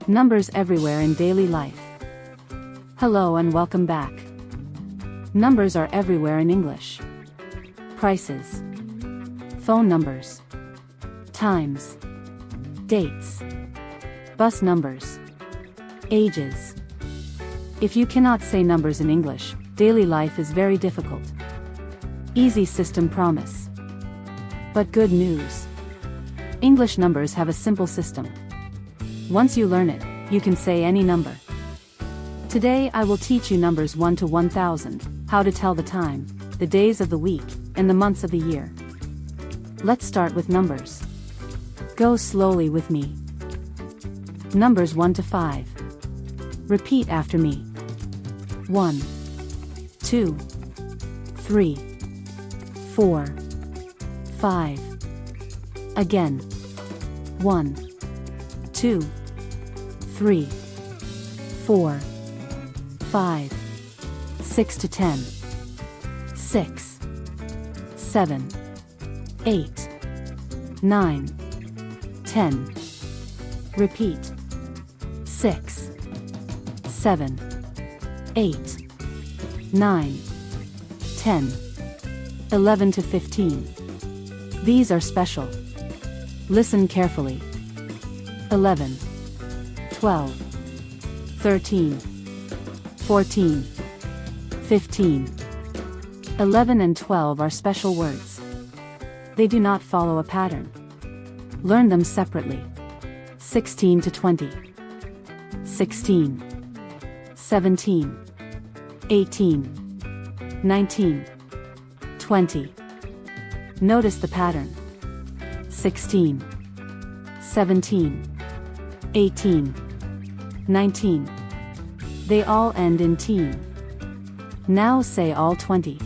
Numbers everywhere in daily life. Hello and welcome back. Numbers are everywhere in English. Prices, phone numbers, times, dates, bus numbers, ages. If you cannot say numbers in English, daily life is very difficult. Easy system promise. But good news. English numbers have a simple system. Once you learn it, you can say any number. Today I will teach you numbers 1 to 1000, how to tell the time, the days of the week, and the months of the year. Let's start with numbers. Go slowly with me. Numbers 1 to 5. Repeat after me. 1, 2, 3, 4, 5. Again. 1, 2, 3, 4, 5, 6 to 10, 6, 7, 8, 9, 10. Repeat. 6, 7, 8, 9, 10, 11 to 15. These are special. Listen carefully. 11, 12, 13, 14, 15. 11 and 12 are special words. They do not follow a pattern. Learn them separately. 16 to 20, 16, 17, 18, 19, 20. Notice the pattern. 16, 17, 18, 19. They all end in teen. Now say all 20.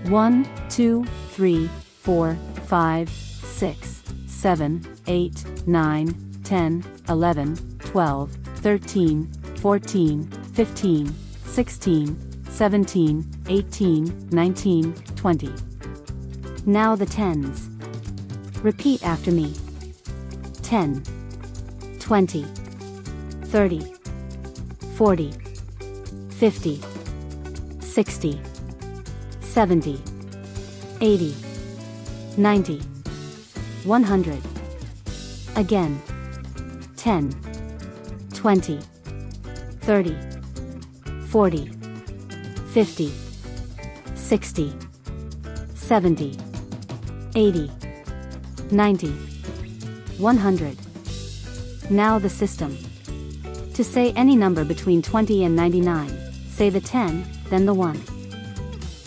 1, 2, 3, 4, 5, 6, 7, 8, 9, 10, 11, 12, 13, 14, 15, 16, 17, 18, 19, 20. Now the tens. Repeat after me. 10, 20, 30, 40, 50, 60, 70, 80, 90, 100. Again. 10, 20, 30, 40, 50, 60, 70, 80, 90, 100. Now the system. To say any number between 20 and 99, say the 10, then the 1.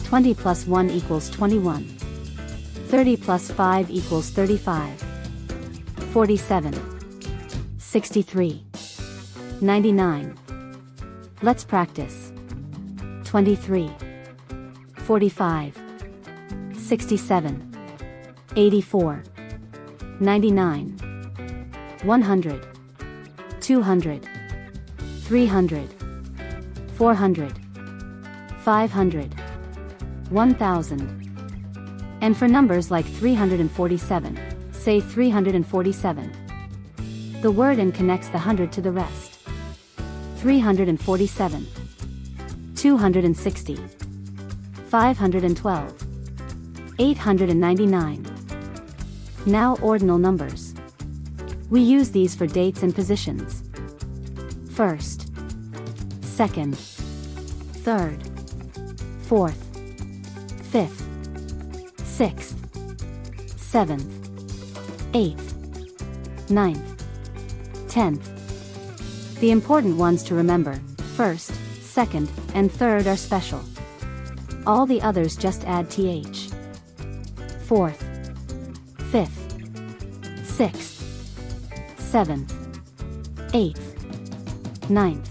20 plus 1 equals 21. 30 plus 5 equals 35. 47. 63. 99. Let's practice. 23. 45. 67. 84. 99. 100. 200. 300. 400. 500. 1000. And for numbers like 347, say 347. The word "and" connects the 100 to the rest. 347. 260. 512. 899. Now ordinal numbers. We use these for dates and positions. First, second, third, fourth, fifth, sixth, seventh, eighth, ninth, 10th. The important ones to remember, first, second, and third are special. All the others just add th. Fourth, fifth, sixth, seventh, eighth, ninth,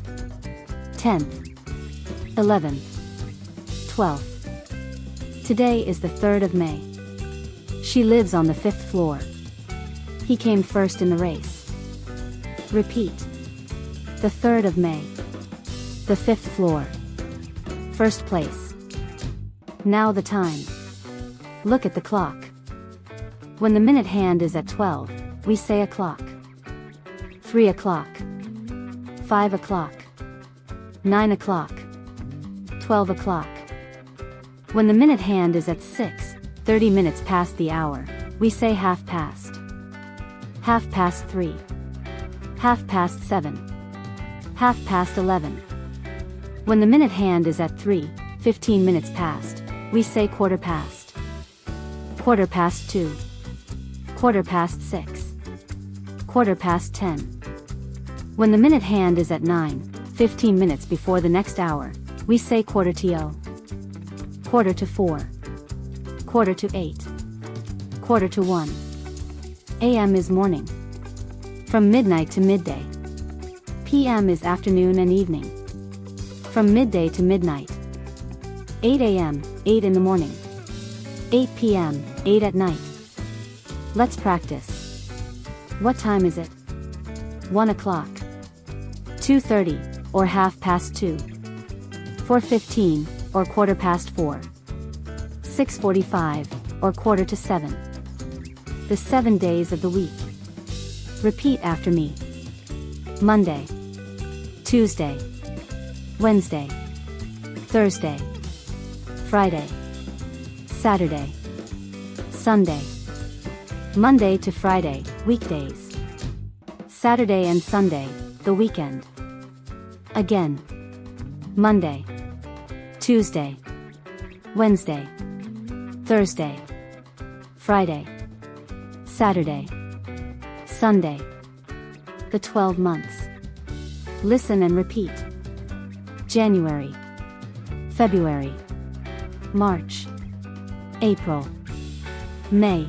10th, 11th, 12th. Today is the 3rd of May. She lives on the 5th floor. He came first in the race. Repeat. The 3rd of May. The 5th floor. First place. Now the time. Look at the clock. When the minute hand is at 12, we say o'clock. 3 o'clock. 5 o'clock, 9 o'clock, 12 o'clock. When the minute hand is at 6, 30 minutes past the hour, we say half past. Half past 3. Half past 7. Half past 11. When the minute hand is at 3, 15 minutes past, we say quarter past. Quarter past 2. Quarter past 6. Quarter past 10. When the minute hand is at 9, 15 minutes before the next hour, we say quarter to. Quarter to 4. Quarter to 8. Quarter to 1. AM is morning. From midnight to midday. PM is afternoon and evening. From midday to midnight. 8 AM, 8 in the morning. 8 PM, 8 at night. Let's practice. What time is it? 1 o'clock. 2:30, or half past 2. 4:15, or quarter past 4. 6:45, or quarter to 7. The 7 days of the week. Repeat after me. Monday, Tuesday, Wednesday, Thursday, Friday, Saturday, Sunday. Monday to Friday, weekdays. Saturday and Sunday, the weekend. Again. Monday, Tuesday, Wednesday, Thursday, Friday, Saturday, Sunday. The 12 months. Listen and repeat. January, February, March, April, May,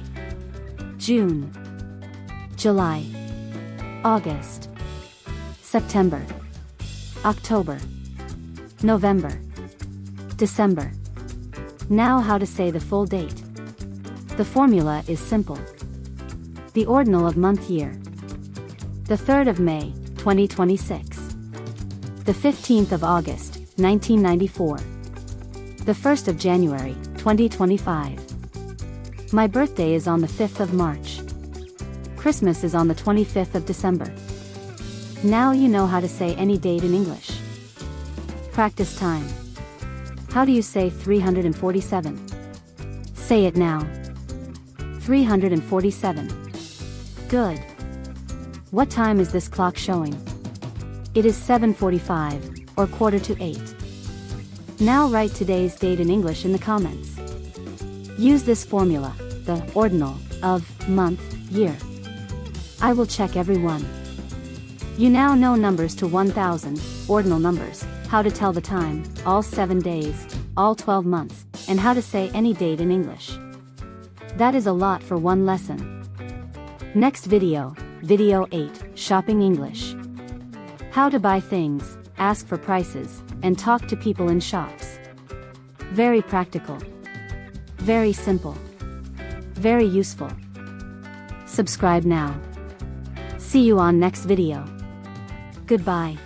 June, July, August, September, October, November, December. Now how to say the full date. The formula is simple. The ordinal of month year. The 3rd of May, 2026. The 15th of August, 1994. The 1st of January, 2025. My birthday is on the 5th of March. Christmas is on the 25th of December. Now you know how to say any date in English. Practice time. How do you say 347? Say it now. 347. Good. What time is this clock showing? It is 7:45, or quarter to 8. Now write today's date in English in the comments. Use this formula, the ordinal of month, year. I will check every one. You now know numbers to 1000, ordinal numbers, how to tell the time, all 7 days, all 12 months, and how to say any date in English. That is a lot for one lesson. Next video, Video 8, Shopping English. How to buy things, ask for prices, and talk to people in shops. Very practical. Very simple. Very useful. Subscribe now. See you on next video. Goodbye.